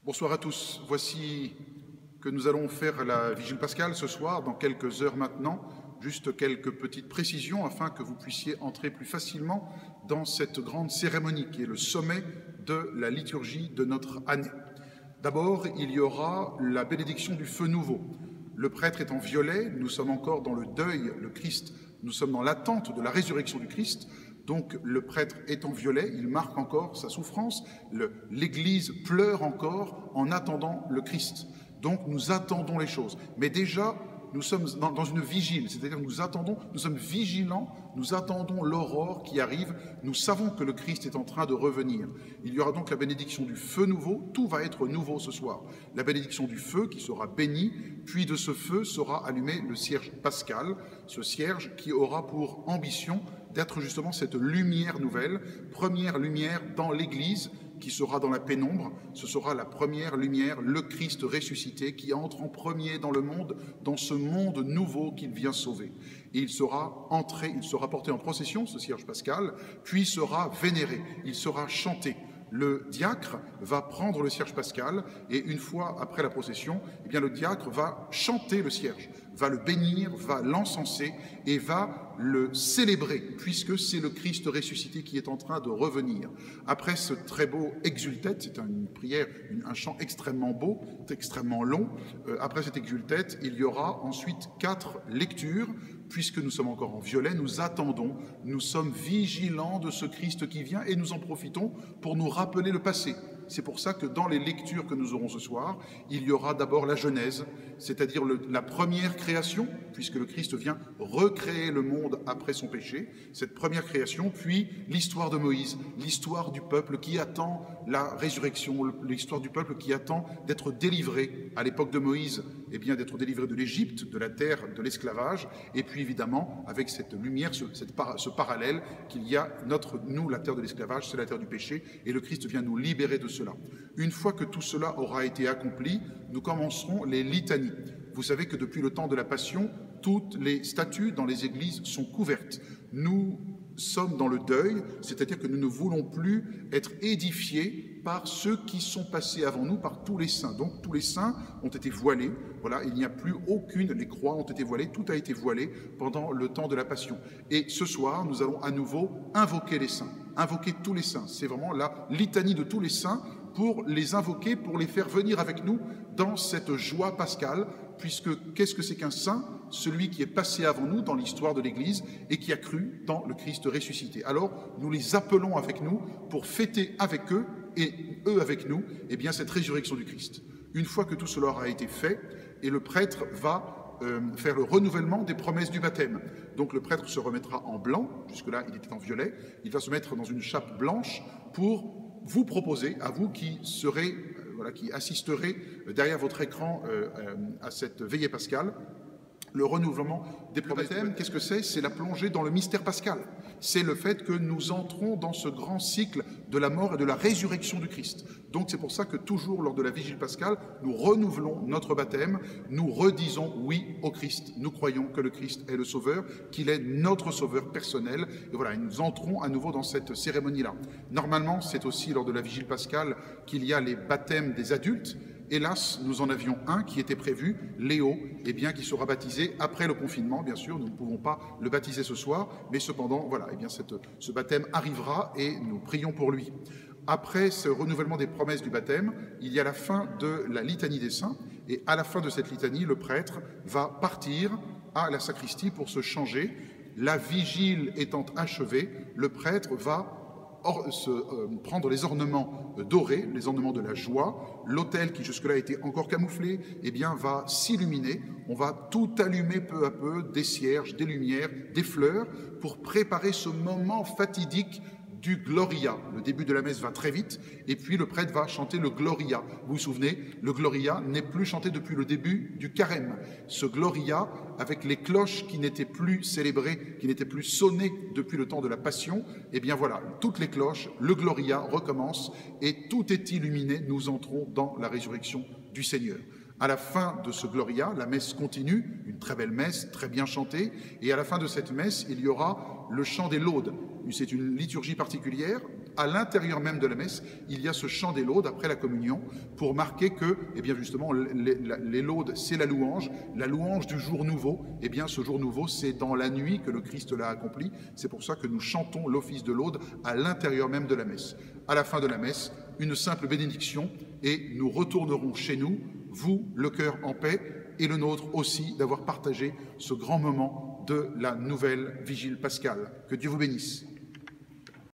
Bonsoir à tous. Voici que nous allons faire la Vigile pascale ce soir, dans quelques heures maintenant. Juste quelques petites précisions afin que vous puissiez entrer plus facilement dans cette grande cérémonie qui est le sommet de la liturgie de notre année. D'abord, il y aura la bénédiction du feu nouveau. Le prêtre est en violet, nous sommes encore dans le deuil, le Christ, nous sommes dans l'attente de la résurrection du Christ. Donc le prêtre est en violet, il marque encore sa souffrance, l'Église pleure encore en attendant le Christ. Donc nous attendons les choses. Mais déjà, nous sommes dans une vigile, c'est-à-dire nous sommes vigilants, nous attendons l'aurore qui arrive, nous savons que le Christ est en train de revenir. Il y aura donc la bénédiction du feu nouveau, tout va être nouveau ce soir. La bénédiction du feu qui sera béni, puis de ce feu sera allumé le cierge pascal, ce cierge qui aura pour ambition d'être justement cette lumière nouvelle, première lumière dans l'Église, qui sera dans la pénombre. Ce sera la première lumière, le Christ ressuscité, qui entre en premier dans le monde, dans ce monde nouveau qu'il vient sauver. Et il sera porté en procession, ce cierge pascal, puis sera vénéré, il sera chanté. Le diacre va prendre le cierge pascal et une fois après la procession, eh bien le diacre va chanter le cierge, va le bénir, va l'encenser et va le célébrer puisque c'est le Christ ressuscité qui est en train de revenir. Après ce très beau exultète, c'est une prière, un chant extrêmement beau, extrêmement long. Après cet exultète, il y aura ensuite 4 lectures. Puisque nous sommes encore en violet, nous attendons, nous sommes vigilants de ce Christ qui vient et nous en profitons pour nous rappeler le passé. C'est pour ça que dans les lectures que nous aurons ce soir, il y aura d'abord la Genèse, c'est-à-dire la première création, puisque le Christ vient recréer le monde après son péché, cette première création, puis l'histoire de Moïse, l'histoire du peuple qui attend la résurrection, l'histoire du peuple qui attend d'être délivré à l'époque de Moïse, eh bien d'être délivré de l'Égypte, de la terre de l'esclavage, et puis évidemment avec cette lumière, ce parallèle qu'il y a nous, la terre de l'esclavage, c'est la terre du péché, et le Christ vient nous libérer de cela. Une fois que tout cela aura été accompli, nous commencerons les litanies. Vous savez que depuis le temps de la Passion, toutes les statues dans les églises sont couvertes. Nous sommes dans le deuil, c'est-à-dire que nous ne voulons plus être édifiés par ceux qui sont passés avant nous, par tous les saints. Donc tous les saints ont été voilés, voilà, il n'y a plus les croix ont été voilées, tout a été voilé pendant le temps de la Passion. Et ce soir, nous allons à nouveau invoquer les saints, invoquer tous les saints. C'est vraiment la litanie de tous les saints pour les invoquer, pour les faire venir avec nous dans cette joie pascale, puisque qu'est-ce que c'est qu'un saint ? Celui qui est passé avant nous dans l'histoire de l'Église et qui a cru dans le Christ ressuscité. Alors, nous les appelons avec nous pour fêter avec eux et eux avec nous, eh bien, cette résurrection du Christ. Une fois que tout cela aura été fait, et le prêtre va faire le renouvellement des promesses du baptême. Donc le prêtre se remettra en blanc, jusque-là il était en violet, il va se mettre dans une chape blanche pour vous proposer, à vous qui serez, qui assisterez derrière votre écran à cette veillée pascale, le renouvellement des promesses. Qu'est-ce que c'est ? C'est la plongée dans le mystère pascal. C'est le fait que nous entrons dans ce grand cycle de la mort et de la résurrection du Christ. Donc c'est pour ça que toujours lors de la Vigile pascale, nous renouvelons notre baptême, nous redisons oui au Christ. Nous croyons que le Christ est le Sauveur, qu'il est notre Sauveur personnel. Et voilà, et nous entrons à nouveau dans cette cérémonie-là. Normalement, c'est aussi lors de la Vigile pascale qu'il y a les baptêmes des adultes. Hélas, nous en avions un qui était prévu, Léo, qui sera baptisé après le confinement, bien sûr. Nous ne pouvons pas le baptiser ce soir, mais cependant, voilà, ce baptême arrivera et nous prions pour lui. Après ce renouvellement des promesses du baptême, il y a la fin de la litanie des saints, et à la fin de cette litanie, le prêtre va partir à la sacristie pour se changer. La vigile étant achevée, le prêtre va prendre les ornements dorés, les ornements de la joie. L'autel qui jusque-là était encore camouflé, va s'illuminer. On va tout allumer peu à peu, des cierges, des lumières, des fleurs, pour préparer ce moment fatidique du Gloria. Le début de la messe va très vite, et puis le prêtre va chanter le Gloria. Vous vous souvenez, le Gloria n'est plus chanté depuis le début du carême. Ce Gloria, avec les cloches qui n'étaient plus célébrées, qui n'étaient plus sonnées depuis le temps de la Passion, voilà, toutes les cloches, le Gloria recommence, et tout est illuminé. Nous entrons dans la résurrection du Seigneur. À la fin de ce Gloria, la messe continue, une très belle messe, très bien chantée, et à la fin de cette messe, il y aura le chant des laudes. C'est une liturgie particulière à l'intérieur même de la messe, il y a ce chant des laudes après la communion pour marquer que, eh bien justement, les laudes, c'est la louange du jour nouveau. Eh bien, ce jour nouveau, c'est dans la nuit que le Christ l'a accompli. C'est pour ça que nous chantons l'office de laude à l'intérieur même de la messe. À la fin de la messe, une simple bénédiction et nous retournerons chez nous, vous, le cœur en paix, et le nôtre aussi, d'avoir partagé ce grand moment de la nouvelle vigile pascale. Que Dieu vous bénisse.